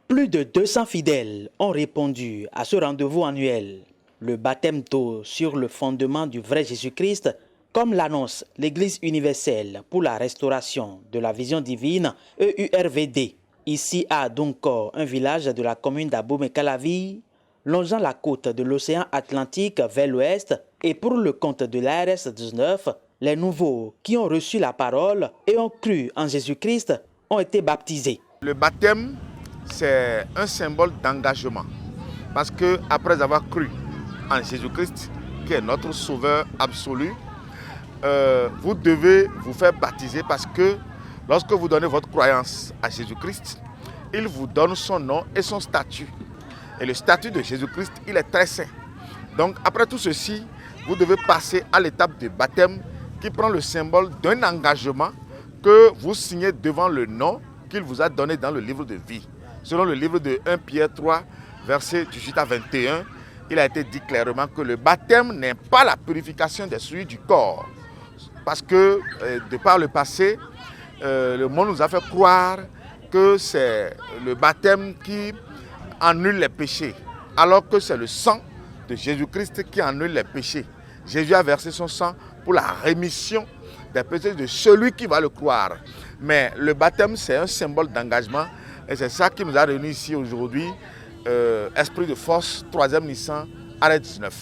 Plus de 200 fidèles ont répondu à ce rendez-vous annuel. Le baptême d'eau sur le fondement du vrai Jésus-Christ, comme l'annonce l'Église universelle pour la restauration de la vision divine, EURVD. Ici à Dunkor, un village de la commune d'Abomey-Calavi, longeant la côte de l'océan Atlantique vers l'ouest, et pour le compte de l'ARS 19, les nouveaux qui ont reçu la parole et ont cru en Jésus-Christ ont été baptisés. Le baptême, c'est un symbole d'engagement. Parce que après avoir cru en Jésus-Christ, qui est notre sauveur absolu, vous devez vous faire baptiser parce que lorsque vous donnez votre croyance à Jésus-Christ, il vous donne son nom et son statut. Et le statut de Jésus-Christ, il est très saint. Donc après tout ceci, vous devez passer à l'étape de baptême qui prend le symbole d'un engagement que vous signez devant le nom qu'il vous a donné dans le livre de vie. Selon le livre de 1 Pierre 3, versets 18 à 21, il a été dit clairement que le baptême n'est pas la purification des souillures du corps. Parce que, de par le passé, le monde nous a fait croire que c'est le baptême qui annule les péchés, alors que c'est le sang de Jésus-Christ qui annule les péchés. Jésus a versé son sang pour la rémission des péchés de celui qui va le croire. Mais le baptême, c'est un symbole d'engagement et c'est ça qui nous a réunis ici aujourd'hui. Esprit de force, 3e Nissan, arrêt 19.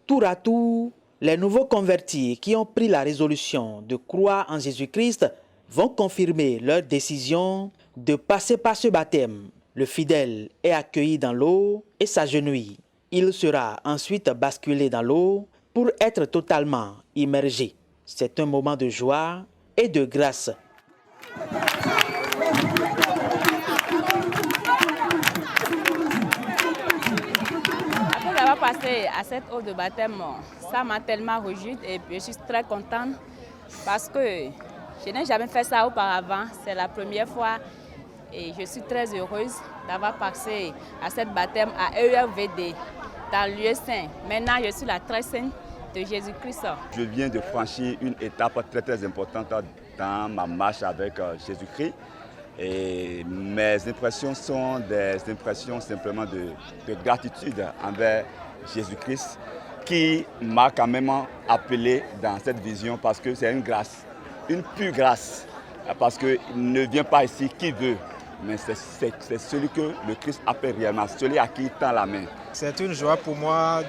Tour à tour, les nouveaux convertis qui ont pris la résolution de croire en Jésus-Christ vont confirmer leur décision de passer par ce baptême. Le fidèle est accueilli dans l'eau et s'agenouille. Il sera ensuite basculé dans l'eau pour être totalement immergé. C'est un moment de joie et de grâce. Après avoir passé à cette eau de baptême, ça m'a tellement réjoui et je suis très contente parce que je n'ai jamais fait ça auparavant. C'est la première fois et je suis très heureuse d'avoir passé à cette baptême à EURVD dans le lieu saint. Maintenant, je suis la très sainte de Jésus-Christ. Je viens de franchir une étape très importante dans ma marche avec Jésus-Christ. Et mes impressions sont des impressions simplement de gratitude envers Jésus-Christ qui m'a quand même appelé dans cette vision parce que c'est une grâce, une pure grâce. Parce qu'il ne vient pas ici qui veut, mais c'est celui que le Christ appelle réellement, celui à qui il tend la main. C'est une joie pour moi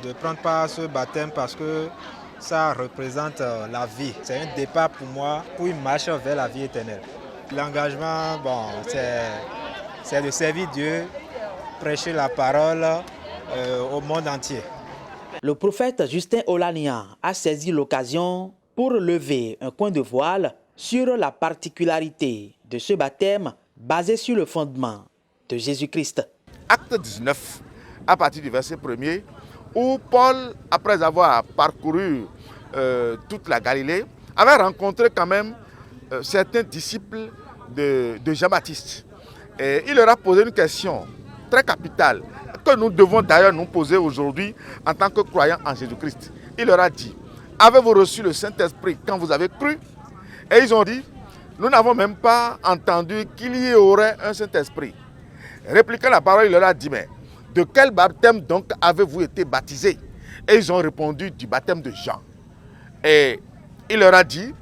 de prendre part à ce baptême parce que ça représente la vie. C'est un départ pour moi pour une marche vers la vie éternelle. L'engagement, c'est de servir Dieu, prêcher la parole au monde entier. Le prophète Justin Olania a saisi l'occasion pour lever un coin de voile sur la particularité de ce baptême basé sur le fondement de Jésus-Christ. Acte 19, à partir du verset 1er, où Paul, après avoir parcouru toute la Galilée, avait rencontré quand même certains disciples de Jean-Baptiste. Et il leur a posé une question très capitale que nous devons d'ailleurs nous poser aujourd'hui en tant que croyants en Jésus-Christ. Il leur a dit, avez-vous reçu le Saint-Esprit quand vous avez cru? Et ils ont dit, nous n'avons même pas entendu qu'il y aurait un Saint-Esprit. Répliquant la parole, il leur a dit, mais de quel baptême donc avez-vous été baptisés? Et ils ont répondu, du baptême de Jean. Et il leur a dit,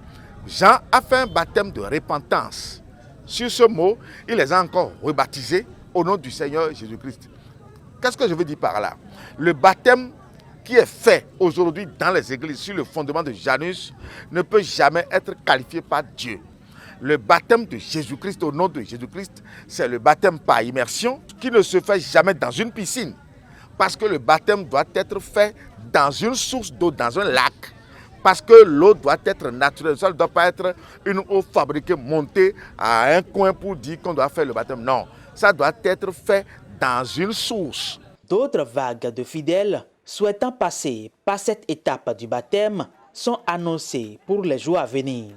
Jean a fait un baptême de repentance. Sur ce mot, il les a encore rebaptisés au nom du Seigneur Jésus-Christ. Qu'est-ce que je veux dire par là? Le baptême qui est fait aujourd'hui dans les églises sur le fondement de Janus ne peut jamais être qualifié par Dieu. Le baptême de Jésus-Christ au nom de Jésus-Christ, c'est le baptême par immersion qui ne se fait jamais dans une piscine. Parce que le baptême doit être fait dans une source d'eau, dans un lac. Parce que l'eau doit être naturelle, ça ne doit pas être une eau fabriquée, montée à un coin pour dire qu'on doit faire le baptême. Non, ça doit être fait dans une source. D'autres vagues de fidèles souhaitant passer par cette étape du baptême sont annoncées pour les jours à venir.